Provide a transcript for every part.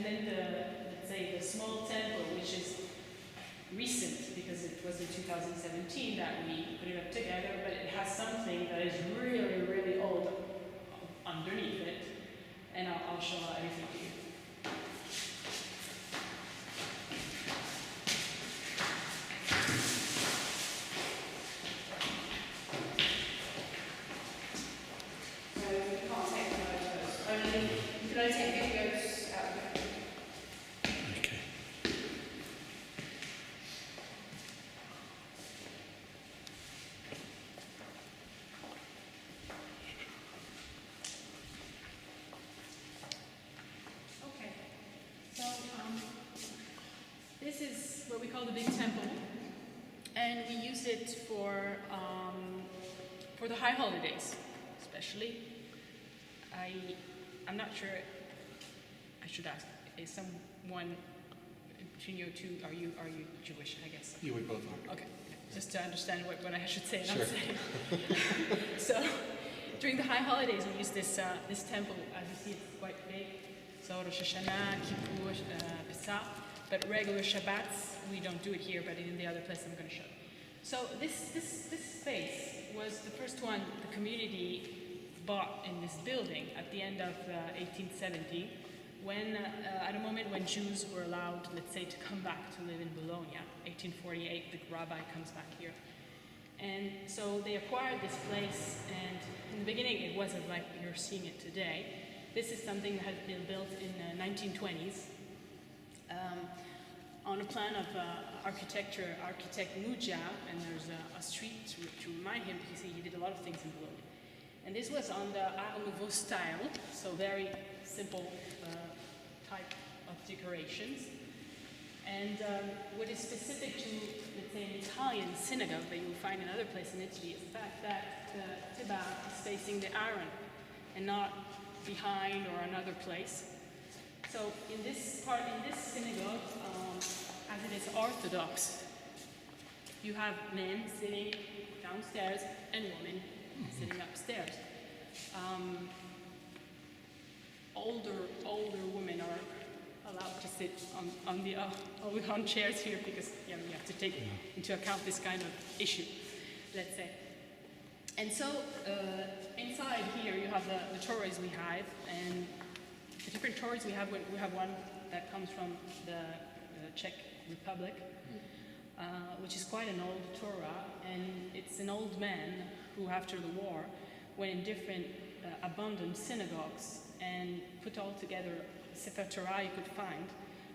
then let's say the small temple, which is recent because it was in 2017 that we put it up together, but it has something that is really, really old underneath it, and I'll show everything to you. This is what we call the big temple, and we use it for the high holidays, especially. I'm not sure. I should ask: is someone between you two? Are you Jewish? I guess. Yeah, we both are. Okay, just to understand what I should say and sure. not say. So, during the high holidays, we use this temple. As you see, it's quite big. So Rosh Hashanah, Kippur, Pesach. But regular Shabbats, we don't do it here, but in the other place I'm going to show. So this space was the first one the community bought in this building at the end of 1870, when at a moment when Jews were allowed, let's say, to come back to live in Bologna. 1848, the rabbi comes back here. And so they acquired this place, and in the beginning it wasn't like you're seeing it today. This is something that has been built in the 1920s. On a plan of architect Muja, and there's a street to remind him, because he did a lot of things in Bologna. And this was on the Art Nouveau style, so very simple type of decorations. And what is specific to, let's say, an Italian synagogue that you will find in other places in Italy is the fact that the Tiba is facing the Aron and not behind or another place. So in this synagogue, as it is Orthodox, you have men sitting downstairs and women sitting upstairs. Older women are allowed to sit on chairs here because we have to take into account this kind of issue, let's say. And so inside here you have the Torahs we have, and the different Torahs we have one that comes from the Czech Republic, which is quite an old Torah, and it's an old man who, after the war, went in different abandoned synagogues and put all together Sefer Torah you could find,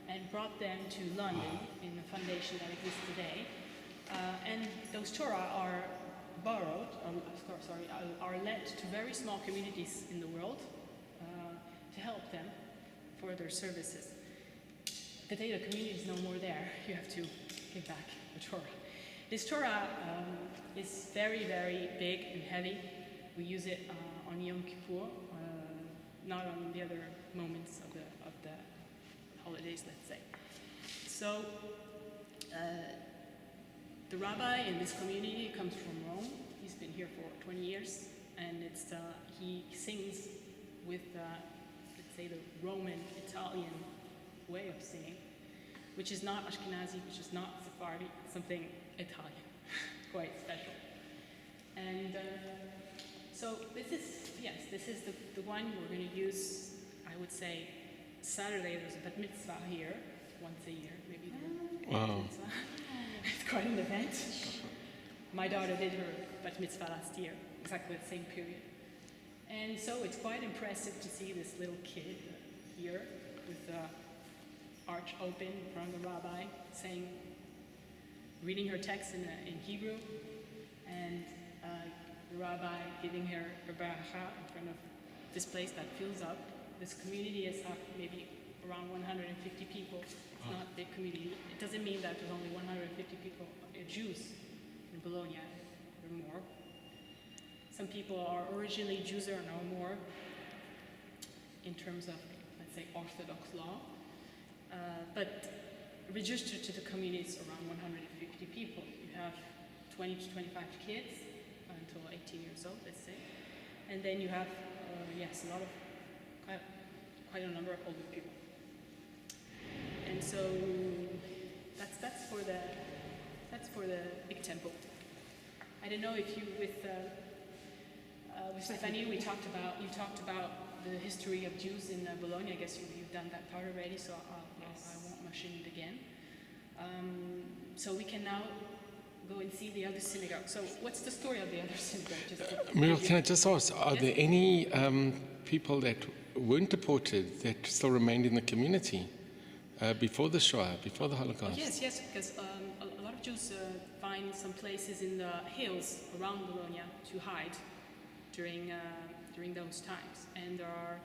and brought them to London in the foundation that exists today. And those Torah are borrowed, are lent to very small communities in the world to help them for their services. Today the community is no more there. You have to give back the Torah. This Torah is very, very big and heavy. We use it on Yom Kippur, not on the other moments of the holidays, let's say. So the rabbi in this community comes from Rome. He's been here for 20 years, and he sings with, let's say, the Roman Italian way of singing, which is not Ashkenazi, which is not Sephardi, something Italian, quite special. And so this is the one we're going to use. I would say Saturday there's a bat mitzvah here, once a year, maybe. Wow. It's quite an event. My daughter did her bat mitzvah last year, exactly the same period. And so it's quite impressive to see this little kid here with the arch open in front of the rabbi, reading her text in Hebrew, and the rabbi giving her a bracha in front of this place that fills up. This community is maybe around 150 people. It's not a big community. It doesn't mean that there's only 150 people, Jews in Bologna. There are more. Some people are originally Jews, there are no more in terms of, let's say, Orthodox law. But registered to the community is around 150 people. You have 20 to 25 kids until 18 years old, let's say. And then you have, quite a number of older people. And so that's for the big temple. I don't know if you with Stephanie you talked about the history of Jews in Bologna. I guess you've done that part already, so I won't mention it again. So we can now go and see the other synagogue. So what's the story of the other synagogue? Muriel, can I just ask, are there any people that weren't deported that still remained in the community before the Shoah, before the Holocaust? Oh, yes, because a lot of Jews find some places in the hills around Bologna to hide during those times. And there are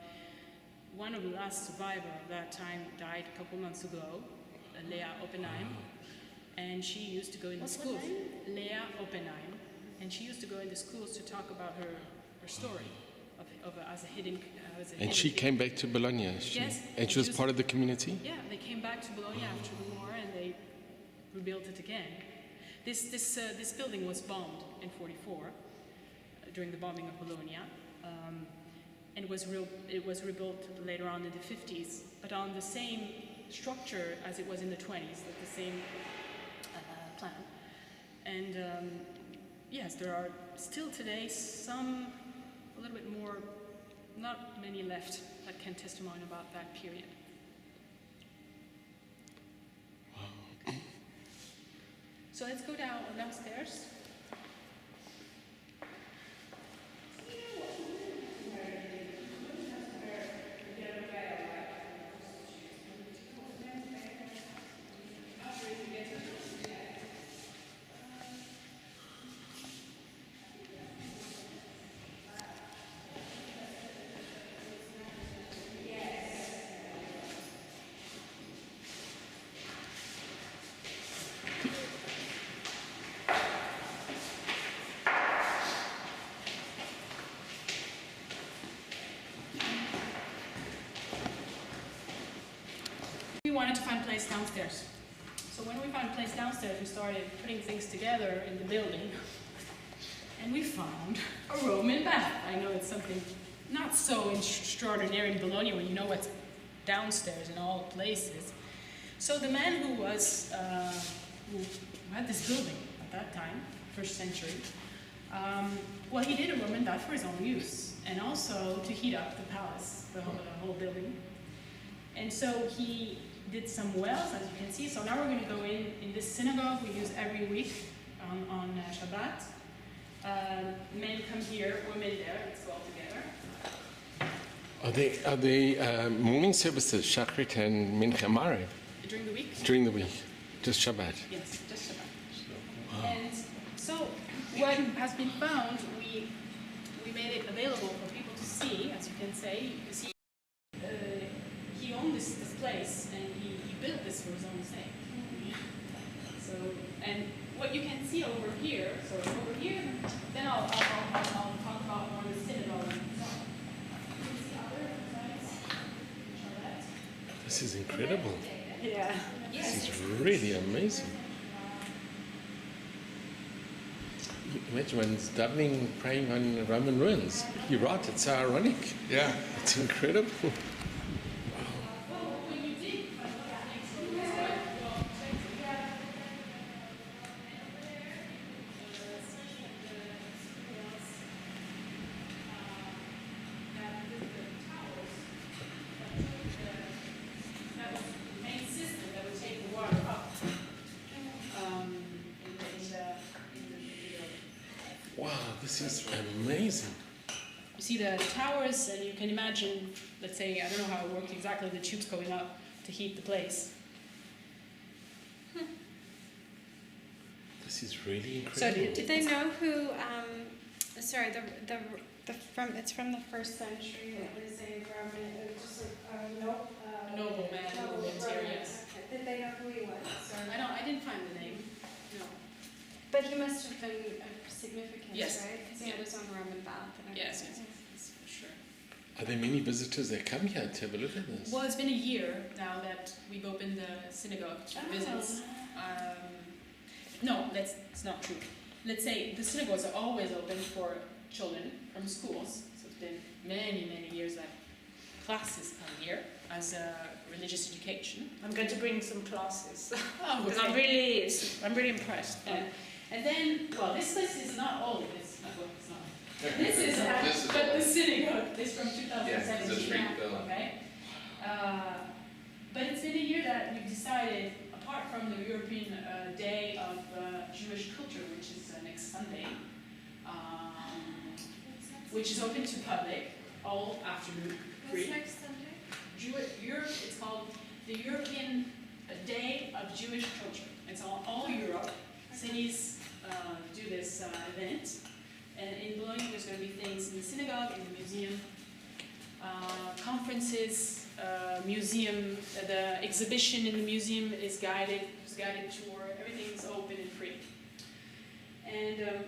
one of the last survivors of that time died a couple months ago, Leah Oppenheim, and she used to go in the schools. Leah Oppenheim, and she used to go in the schools to talk about her story as a hidden. And she came back to Bologna. Yes, and she was part of the community. Yeah, they came back to Bologna after the war, and they rebuilt it again. This building was bombed in '44 during the bombing of Bologna. And it was rebuilt later on in the 50s, but on the same structure as it was in the 20s, like the same plan. And yes, there are still today a little bit more, not many left that can testimony about that period. Wow. So let's go downstairs. We wanted to find a place downstairs. So when we found a place downstairs, we started putting things together in the building. And we found a Roman bath. I know it's something not so extraordinary in Bologna when you know what's downstairs in all places. So the man who had this building at that time, first century, well, he did a Roman bath for his own use, and also to heat up the palace, the whole building. And so he did some wells, as you can see. So now we're going to go in this synagogue we use every week on Shabbat. Men come here, women there, let's go all together. Are they morning services, Shachrit and Mincha Maariv? During the week? During the week, just Shabbat? Yes, just Shabbat. Wow. And so what has been found, we made it available for people to see, as you can see. He owned this place, and he built this for his own sake. So, and what you can see over here, then I'll talk about more the synagogue itself. You can see other sites. This is incredible. Yeah. This is really amazing. Imagine one's doubling praying on Roman ruins. You're right, it's so ironic. Yeah. It's incredible. Wow, this is amazing. You see the towers, and you can imagine, let's say, I don't know how it worked exactly, the tubes going up to heat the place. This is really incredible. So did they know who? Sorry, it's from the first century. It was a Roman. It was just like Nobleman, yes. Did they know who he was? I didn't find the name. No. But he must have been significant, Yes. right? Because he had his own Roman bath. And Yes, everything. for sure. Are there many visitors that come here to have a look at this? Well, it's been a year now that we've opened the synagogue to visits. No, it's not true. Let's say the synagogues are always open for children from schools. So it's been many, many years that classes come here as religious education. I'm going to bring some classes. Oh, Because okay. I'm really impressed. And then, well, this place is not old. It's not. This is, but the synagogue is from 2017. Yeah, it's a street building. Okay. But it's been a year that we've decided, apart from the European Day of Jewish Culture, which is next Sunday, which is open to public all afternoon, free. What's next Sunday? Europe, it's called the European Day of Jewish Culture. It's all Europe. Cities do this event. And in Bologna, there's going to be things in the synagogue, in the museum, conferences, museum. The exhibition in the museum is guided tour. Everything's open and free. And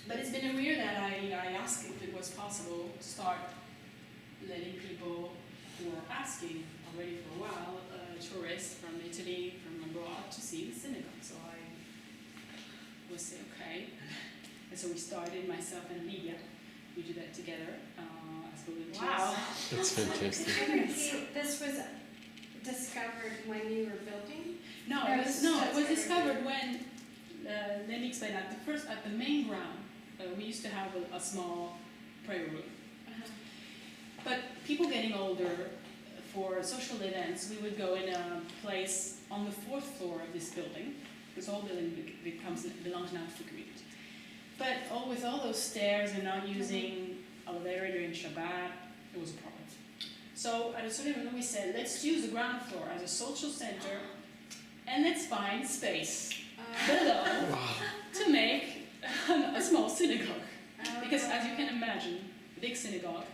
but it's been a year that I asked if it was possible to start letting people who are asking already for a while, tourists from Italy, from abroad, to see the synagogue. So I would say, okay. And so we started, myself and Lydia. We do that together as volunteers. Wow. That's fantastic. Could you repeat, this was discovered when you were building? No, it was discovered when, let me explain that. At the main ground, we used to have a small prayer room. But people getting older, for social events, we would go in a place on the 4th floor of this building. This whole building belongs now to the community. But with all those stairs and not using elevator during Shabbat, it was a problem. So at a certain moment we said, let's use the ground floor as a social center and let's find space below to make a small synagogue. Because as you can imagine, a big synagogue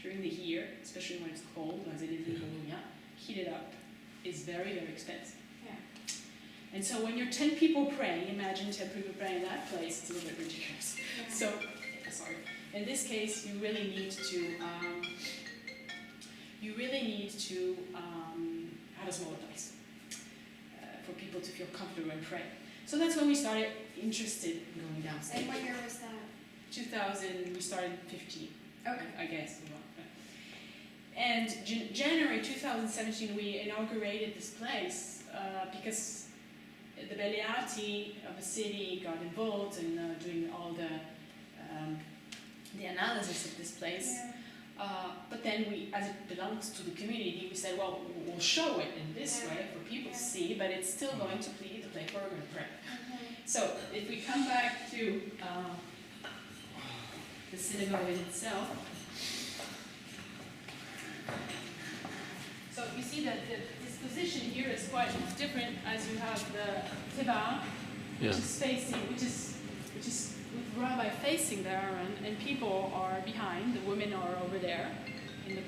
during the year, especially when it's cold, as it is in Bologna, heated up, is very, very expensive. Yeah. And so when you're 10 people praying, imagine 10 people praying in that place, it's a little bit ridiculous. Yeah. So, sorry. In this case, you really need to have a smaller place for people to feel comfortable and pray. So that's when we started interested in going downstairs. And what year was that? 2000, we started 15. Okay. I guess. And January 2017, we inaugurated this place because the Beleati of the city got involved in doing all the analysis of this place. Yeah. But then as it belongs to the community, we said, well, we'll show it in this way for people to see, but it's still going to be the place where we're going to pray. So if we come back to the synagogue in itself, so you see that this position here is quite different, as you have the Tiba, which is facing, which is with Rabbi facing the Aaron, and people are behind. The women are over there in the.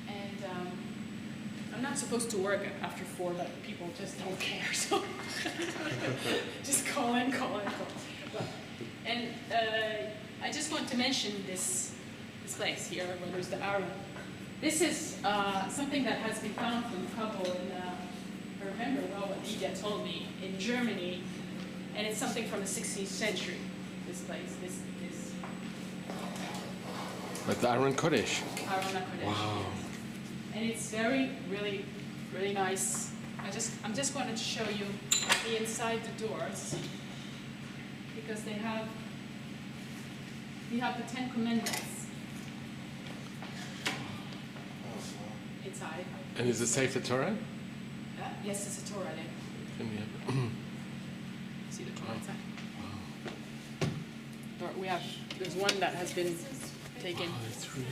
And I'm not supposed to work after 4, but people just don't care, so just call in. And I just want to mention this place here where there's the Aaron. This is something that has been found from a couple in, I remember well what Lydia told me, in Germany, and it's something from the 16th century, this place, this Like the Aaron Kodesh. Aaron Kodesh. Wow. And it's really nice. I'm just going to show you the inside the doors, because we have the 10 Commandments inside. And is it Sefer Torah? Yes, there's a Torah there. Can we have See the Torah inside? There's one that has been taken. Oh, that's really.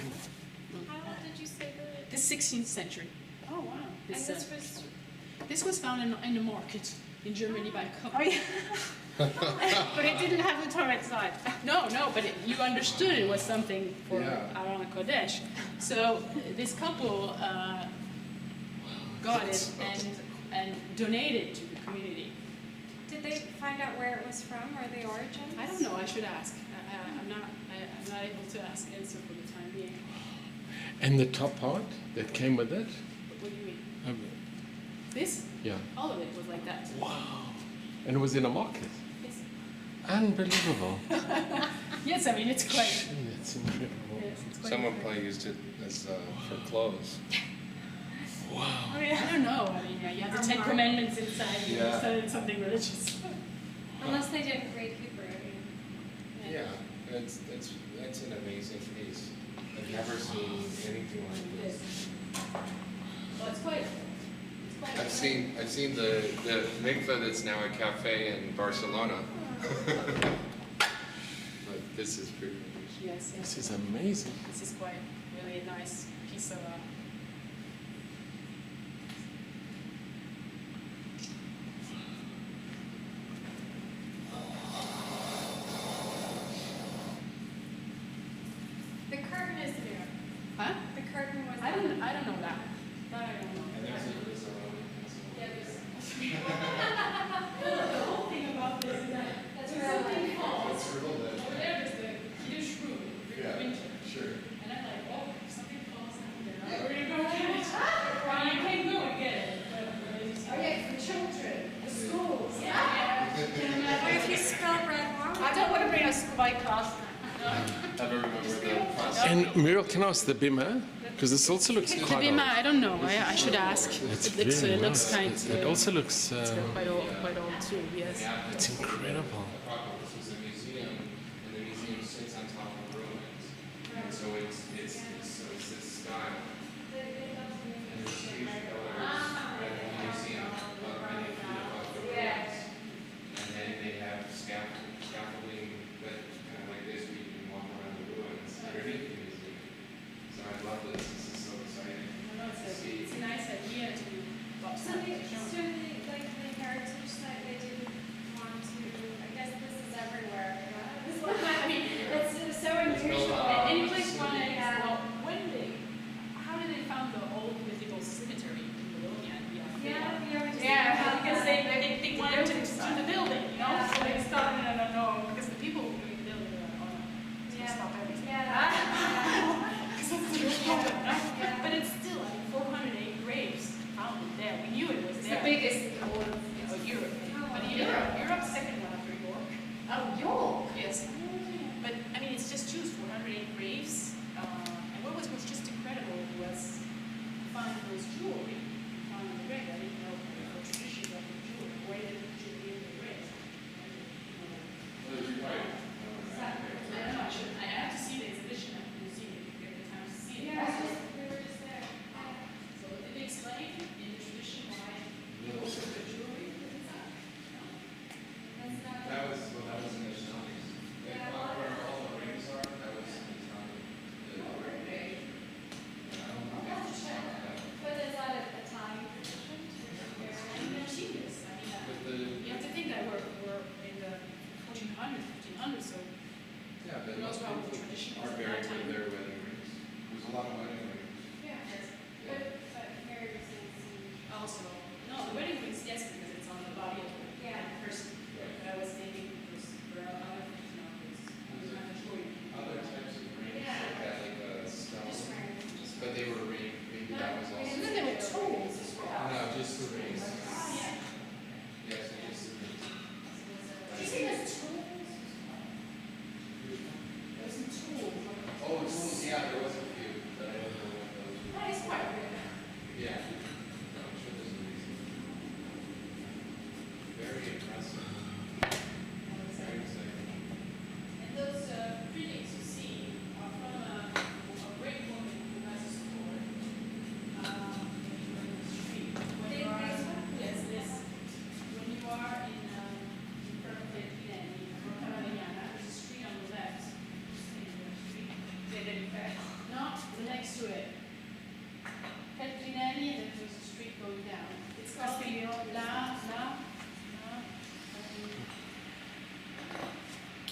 How old did you say that? The 16th century. Oh, wow. This, And this was... This was found in the market in Germany by a couple. Oh, yeah. But it didn't have the Torah inside. No, but you understood it was something for Aaron Kodesh. So this couple got it and donated to the community. Did they find out where it was from or the origins? I don't know. I should ask. I'm not able to answer for the time being. And the top part that came with it? What do you mean? This? Yeah. All of it was like that. Wow. And it was in a market? Yes. Unbelievable. Yes, I mean, it's quite. Gee, that's incredible. Yes, it's quite Someone probably used it as for clothes. Wow. I mean, I don't know. I mean, yeah, you have the Ten Commandments inside. You Yeah. studied something religious. Unless they did great Hebrew. I mean, Yeah, that's an amazing piece. I've never seen anything like this. Well, it's quite. I've seen the mikveh that's now a cafe in Barcelona. But this is pretty amazing. Yes, This yes. is amazing. This is quite really a nice piece of. The curtain is new. Huh? The curtain was. I don't know that. That I don't know. And there's a Zone. Yeah, the whole thing about this is that That's when where I something like it. falls, It's real that. over there is the Kiddush room during Yeah. the winter. Sure. And I'm like, oh, if something falls down there, we're gonna go get it. And I can't go and get it. Oh yeah, for children, the schools. Yeah. What if you spill red wine? I don't want to bring us my class. I don't remember the process. And Muriel, can I ask the bimmer? Because this also looks The quite bima, old. I don't know. I should ask. It's It looks, very looks nice. kind It of. also looks. Quite old too. Yes. It's incredible. This is a museum, and the museum sits on top of ruins. And so it's this style. And there's huge pillars at the museum, about many feet above the ruins. And then they have scaffolding that kind of like this, where you can walk around the ruins underneath the museum. So I love this. This is so exciting. It's a nice idea to watch So something. the heritage site, they didn't want to, I guess this is everywhere. I mean, it's so unusual. Any place you want to Yeah. well, how did they found the old mythical cemetery in Bologna? Yeah, we already Yeah, talked because about they that. wanted to do the building, you know? Yeah. So they started, I don't know, because the people who doing the building are Yeah. stop everything. Yeah. Yeah. But it's still, I mean, 408 graves found there. We knew it was It's there. the biggest in all of Europe. Oh, But Europe. Europe's second one after York. Oh, York. Yes. But I mean, it's just choose 408 graves. And what was just incredible was to find those jewelry on the grave. I didn't know the traditions of the jewelry. Where did the jewelry in the grave? I don't know. I have to see the exhibition at the museum if you get the time to see it. Yeah, we were just there. So did they explain in the tradition why people put the jewelry inside? No. That's not. That was in the Shanghais. Yeah. Where all the rings are, that was in the Shanghais. But is that a Italian tradition? I mean, they're genius. I mean, you have to think that we're in the 1400s, 1500s, so Yeah, but who knows most how the people tradition are was at buried that time. with their wedding rings. There's a lot of wedding rings. Yeah. But Mary was saying some. Also, no, the wedding rings, yes, because it's on the body of the Yeah. person. But I was thinking because there are other things, you know, there's not much jewelry. Other types of rings Yeah. like that, like stone. Just wearing. But they were maybe that was also. And then there were tools as well. No, just the rings. Yeah. Yes, just the rings. Did you see those tools? There's some tools. Oh, tools, yeah, there was a few, but I don't know what those were. That is quite rare. Yeah. No, I'm sure there's a reason. Very impressive. Very exciting. And those printings you see are from a great woman who has a store in the street. When you are, yes, this. When you are in front of the there's a street on the left. No, the next to it. Petrinelli, and then there's a street going down. It's called La.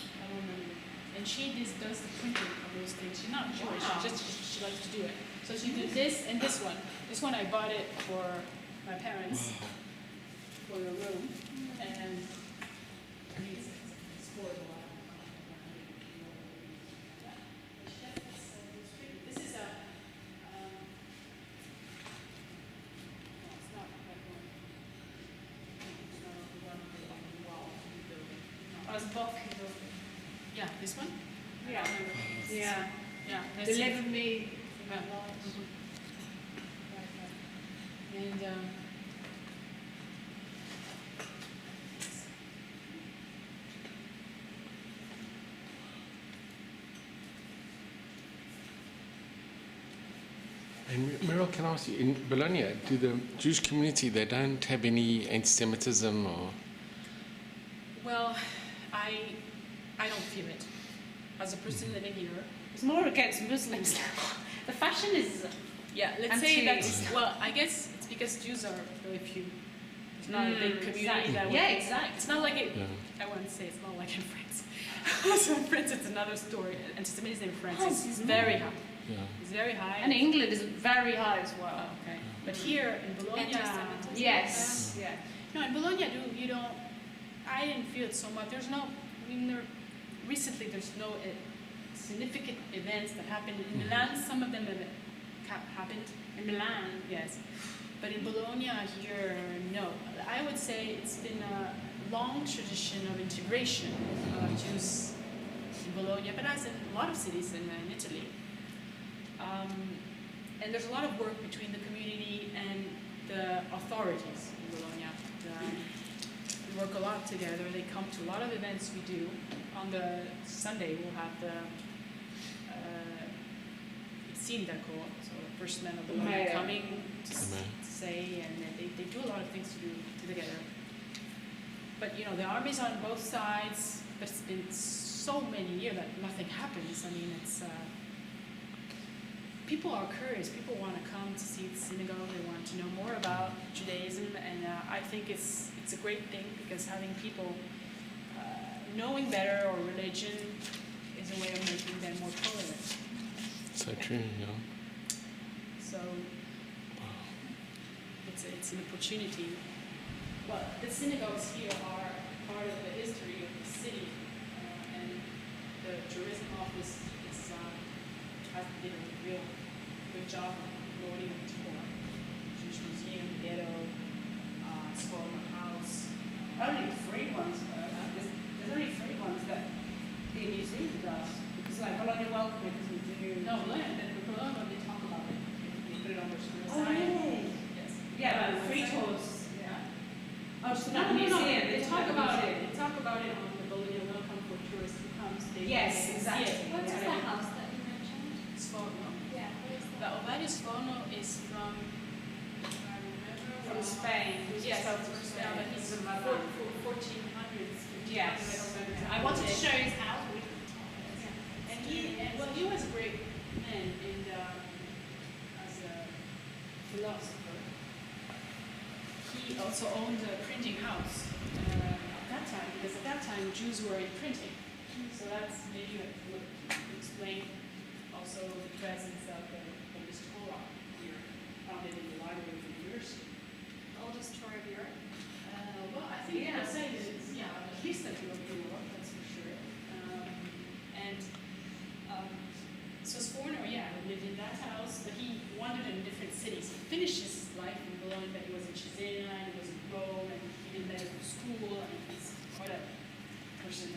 I don't remember. And she does the printing of those things. She's not Jewish, she likes to do it. So she did this and this one. This one I bought it for my parents for the room. And I mean, it's horrible. This is a no, it's not that one. It's not on the wall of the building. No. book. Yeah, this one? Yeah. Yeah. Yeah, that's it. Deliver me Yeah. from my loss. Mhm. And And Meryl, can I ask you, in Bologna, do the Jewish community, they don't have any anti-Semitism or... well, I don't feel it. As a person living here, It's more against Muslims now. The fashion is. yeah, let's say that's, well, I guess it's because Jews are very few. It's not a big community exactly. that Yeah, would- exactly. It's not like it, Yeah. I wouldn't say it's not like in France. So in France it's another story. Anti-Semitism in France Yes, is it's very more. high. Yeah. It's very high. And England is very high as well. Oh, okay. But here in Bologna, Anti-Semitism? Yes. Yeah. no, in Bologna you don't, I didn't feel it so much. There's no, I mean, recently there's no significant events that happened. In Milan, some of them have happened. In Milan, yes. But in Bologna here, no. I would say it's been a long tradition of integration of Jews in Bologna, but as in a lot of cities in Italy. And there's a lot of work between the community and the authorities in Bologna. We work a lot together. They come to a lot of events we do. On the Sunday, we'll have the Synagogue, so the first men of Bologna Mayor. coming to Mayor. say, and they do a lot of things to do together. But you know, the army's on both sides, but it's been so many years that nothing happens. I mean, it's people are curious. People want to come to see the synagogue. They want to know more about Judaism, and I think it's a great thing because having people knowing better or religion is a way of making them more tolerant. So true, yeah. So it's an opportunity. Well, the synagogues here are part of the history of the city, and the tourism office has did a real good job of promoting the tour. Jewish Museum, Ghetto, Scholar House. Only free ones though. There's only free ones that the museum does. Because like Bologna Welcome it doesn't do. No, Bologna, they talk about it. They put it on their school Oh sign. really? Yes. Yeah, but free tours. Yeah. Oh, just No, not the museum. They talk about it. They talk about it on the Bologna Welcome for tourists who comes. They Yes, see exactly. it. What's Yeah. the house that you mentioned? Sforno. Yeah, where's The that? Ovadio Sforno is from, if I remember, From Spain. Yes, South from of Spain, but he's From from Milan. 1400s. Yes. I I wanted to show his house. but we couldn't talk. And he was a great man and as a philosopher. He also owned a printing house at that time, because at that time Jews were in printing. So that's maybe would explain also the presence of this Torah here, founded in the library of the university. Oldest tour of Europe? Well, I think Yeah. I'll say that it's, at least that Europe, that's for sure. So Sforno, lived in that house, but he wandered in different cities. He finished his life in Bologna, but he was in Cesena, and he was in Rome, and he did medical school, and he's quite a person,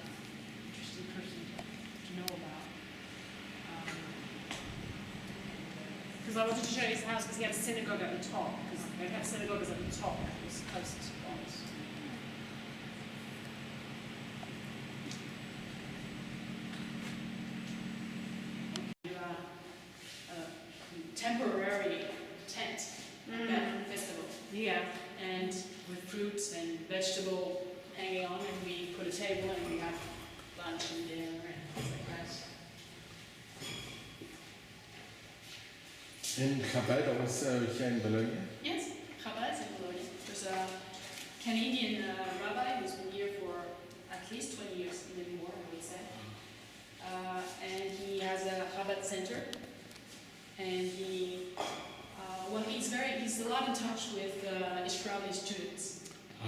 interesting person to know about. Because I wanted to show his house because he had a synagogue at the top. Because they have synagogues at the top. It was close to us. Temporary tent at that festival. Yeah. And with fruits and vegetable hanging on, and we put a table and we have lunch and dinner and things like that. And Chabad was here in Bologna? Yes, Chabad's in Bologna. There's a Canadian rabbi who's been here for at least 20 years, even more, I would say. And he has a Chabad center. And he's a lot in touch with Israeli students. Oh,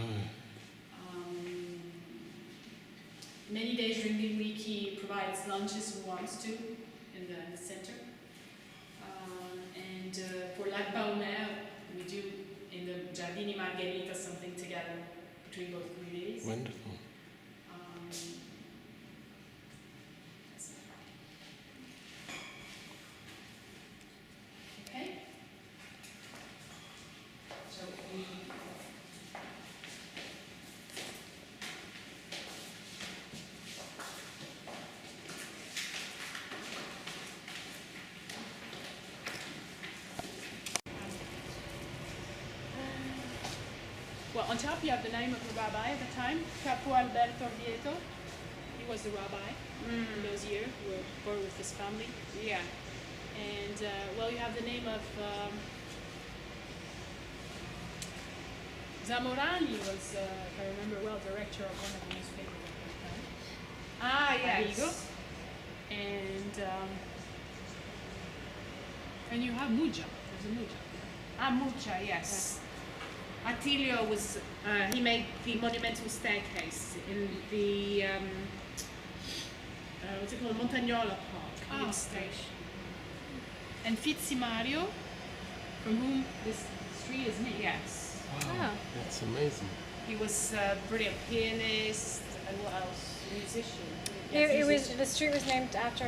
Many days during the week he provides lunches who wants to in the center. And for Lag Baomer, we do in the Giardini Margherita something together between both communities. wonderful. on top you have the name of the rabbi at the time, Capo Alberto Vieto. He was the rabbi in those years, who were born with his family. Yeah. And well, you have the name of Zamorani was, if I remember well, director of one of the newspapers at that time. Ah, Arrigo. yes. And you have Muja. There's a Muja. Ah, Mucha, yes. Attilio was, he made the monumental staircase in the, what's it called, Montagnola Park, Ah, Hill Station. And Fizzi Mario, from whom this street is named. Yes. Wow, that's amazing. He was a brilliant pianist, and what else? Musician. It was the street was named after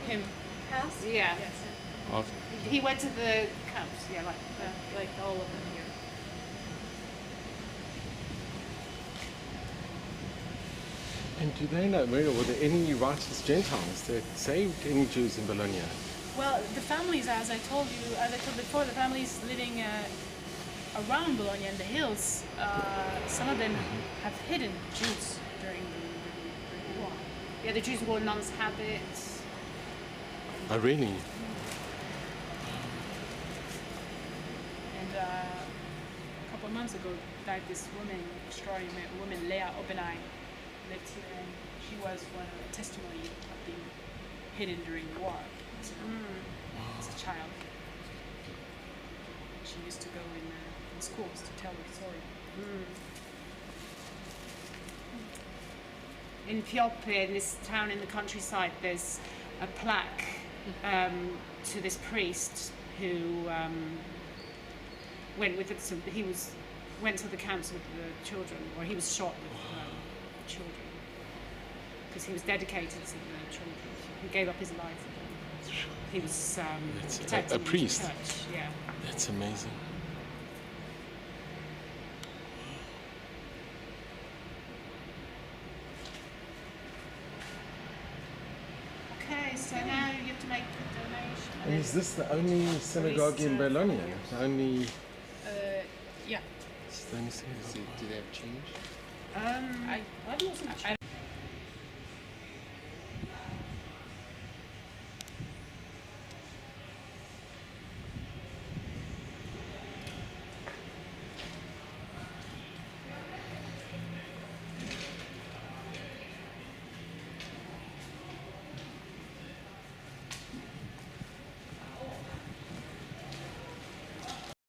Him. house. Yeah. Of- He went to the camps, yeah, like all of them here. And do they know, were there any righteous Gentiles that saved any Jews in Bologna? Well, the families, as I told before, the families living around Bologna in the hills, some of them have hidden Jews during the war. Yeah, the Jews wore nuns' habits. Oh, really? And a couple of months ago died this woman, extraordinary woman, Leah Obenai, lived here, and she was one of the testimony of being hidden during the war as a child. She used to go in schools to tell her story. In Fioppe, in this town in the countryside, there's a plaque to this priest who went to the camps with the children, or he was shot with the children because he was dedicated to the children. He gave up his life. He was That's protecting a priest. the church. Yeah. That's amazing. Okay, so now you have to make a donation. And is this the only synagogue in Bologna? The only... Yeah. It's the only synagogue. Do they have change? I wasn't.